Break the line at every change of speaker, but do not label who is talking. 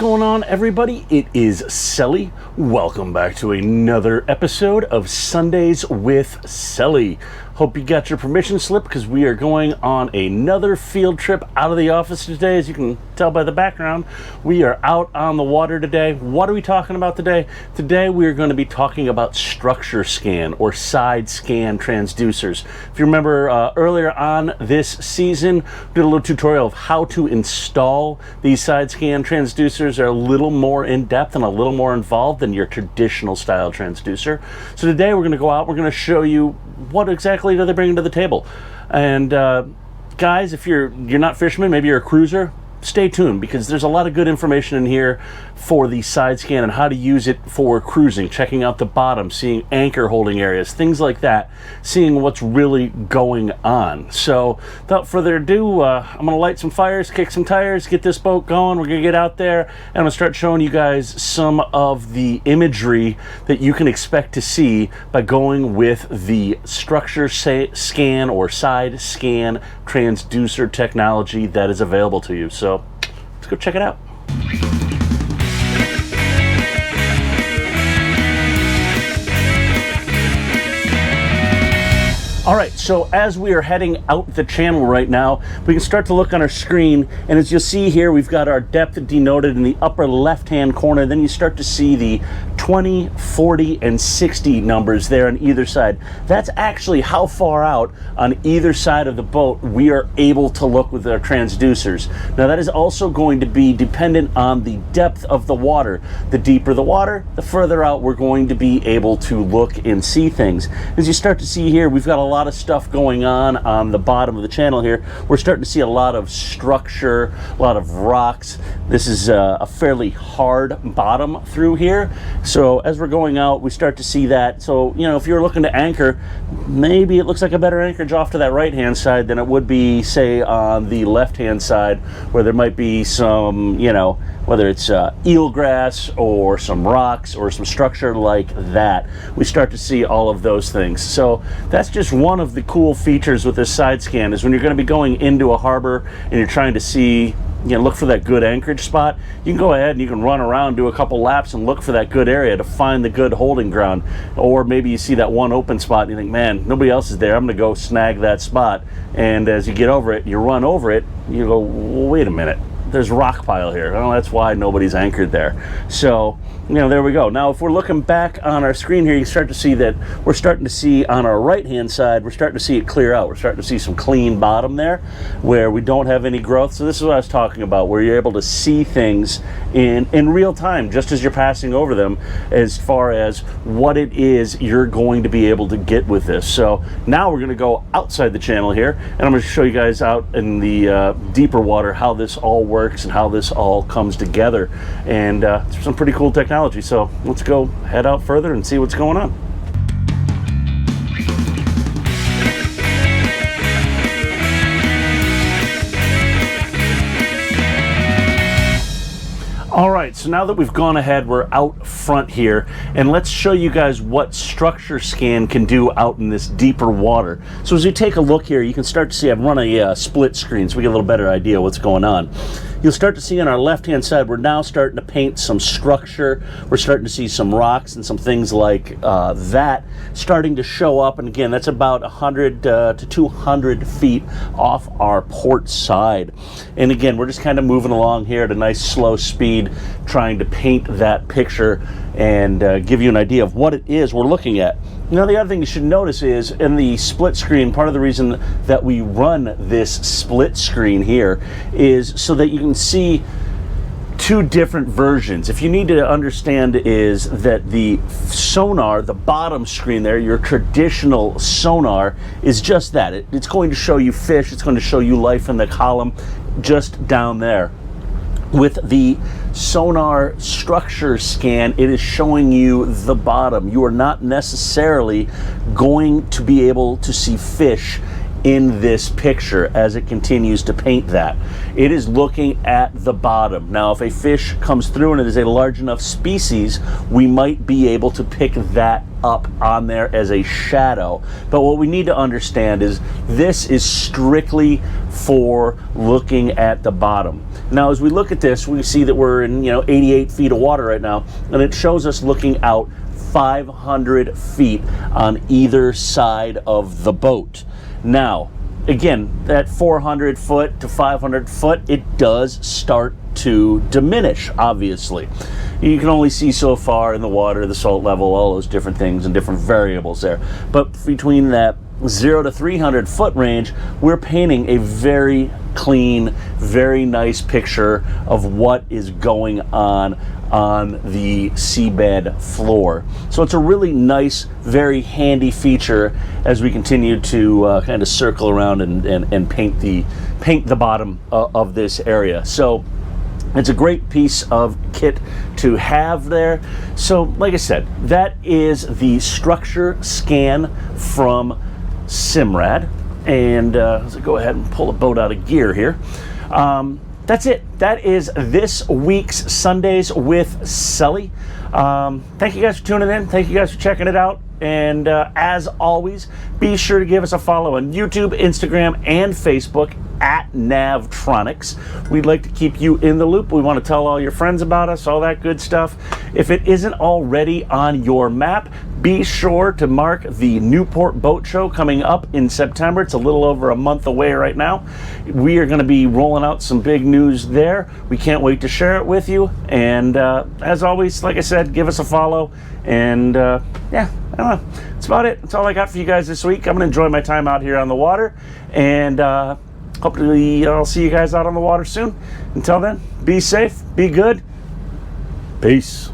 going on, everybody? It is Sully. Welcome back to another episode of Sundays with Sully. Hope you got your permission slip because we are going on another field trip out of the office today. As you can tell by the background, we are out on the water today. What are we talking about today? Today we are going to be talking about structure scan or side scan transducers. If you remember earlier on this season, we did a little tutorial of how to install these side scan transducers. They're a little more in depth and a little more involved than your traditional style transducer. So today we're going to go out, we're going to show you what exactly do they bring to the table. And guys, if you're not fishermen, maybe you're a cruiser, stay tuned because there's a lot of good information in here for the side scan and how to use it for cruising, checking out the bottom, seeing anchor holding areas, things like that, seeing what's really going on. So without further ado, I'm gonna light some fires, kick some tires, get this boat going. We're gonna get out there and I'm gonna start showing you guys some of the imagery that you can expect to see by going with the structure scan or side scan transducer technology that is available to you. So let's go check it out. All right, so as we are heading out the channel right now, we can start to look on our screen, and as you'll see here, we've got our depth denoted in the upper left-hand corner. Then you start to see the 20, 40, and 60 numbers there on either side. That's actually how far out on either side of the boat we are able to look with our transducers. Now that is also going to be dependent on the depth of the water. The deeper the water, the further out we're going to be able to look and see things. As you start to see here, we've got a lot of stuff going on the bottom of the channel here. We're starting to see a lot of structure, a lot of rocks. This is a fairly hard bottom through here. So as we're going out, we start to see that. So, you know, if you're looking to anchor, maybe it looks like a better anchorage off to that right-hand side than it would be, say, on the left-hand side, where there might be some, you know, whether it's eelgrass or some rocks or some structure like that. We start to see all of those things. So that's just one of the cool features with this side scan, is when you're going to be going into a harbor and you're trying to see, you know, look for that good anchorage spot, you can go ahead and you can run around, do a couple laps and look for that good area to find the good holding ground. Or maybe you see that one open spot and you think, man, nobody else is there, I'm going to go snag that spot. And as you get over it, you run over it, you go, well, wait a minute, there's a rock pile here. Well, that's why nobody's anchored there. So, you know, there we go. Now, if we're looking back on our screen here, you start to see that we're starting to see on our right-hand side, we're starting to see it clear out. We're starting to see some clean bottom there where we don't have any growth. So this is what I was talking about, where you're able to see things in real time, just as you're passing over them, as far as what it is you're going to be able to get with this. So now we're going to go outside the channel here, and I'm going to show you guys out in the deeper water how this all works and how this all comes together. And it's some pretty cool technology. So let's go head out further and see what's going on. All right, so now that we've gone ahead, we're out front here, and let's show you guys what structure scan can do out in this deeper water. So as you take a look here, you can start to see I've run a split screen so we get a little better idea what's going on. You'll start to see on our left-hand side, we're now starting to paint some structure. We're starting to see some rocks and some things like that starting to show up. And again, that's about 100 to 200 feet off our port side. And again, we're just kind of moving along here at a nice slow speed, trying to paint that picture and give you an idea of what it is we're looking at. Now, the other thing you should notice is in the split screen, part of the reason that we run this split screen here is so that you can see two different versions. If you need to understand is that the sonar, the bottom screen there, your traditional sonar is just that. It's going to show you fish, it's going to show you life in the column just down there. With the sonar structure scan, it is showing you the bottom. You are not necessarily going to be able to see fish in this picture as it continues to paint that. It is looking at the bottom. Now, if a fish comes through and it is a large enough species, we might be able to pick that up on there as a shadow. But what we need to understand is this is strictly for looking at the bottom. Now, as we look at this, we see that we're in 88 feet of water right now, and it shows us looking out 500 feet on either side of the boat. Now, again, that 400 foot to 500 foot, it does start to diminish, obviously. You can only see so far in the water, the salt level, all those different things and different variables there. But between that 0 to 300 foot range, we're painting a very clean, very nice picture of what is going on the seabed floor. So it's a really nice, very handy feature as we continue to kind of circle around and paint the bottom of this area. So it's a great piece of kit to have there. So like I said, that is the structure scan from Simrad. And let's go ahead and pull the boat out of gear here. That's it. That is this week's Sundays with Sully. Thank you guys for tuning in. Thank you guys for checking it out. And as always, be sure to give us a follow on YouTube, Instagram, and Facebook at Navtronics. We'd like to keep you in the loop. We want to tell all your friends about us, all that good stuff. If it isn't already on your map, be sure to mark the Newport Boat Show coming up in September. It's a little over a month away right now. We are going to be rolling out some big news there. We can't wait to share it with you. And as always, like I said, give us a follow. And yeah, I don't know. That's about it. That's all I got for you guys this week. I'm going to enjoy my time out here on the water. And hopefully I'll see you guys out on the water soon. Until then, be safe, be good. Peace.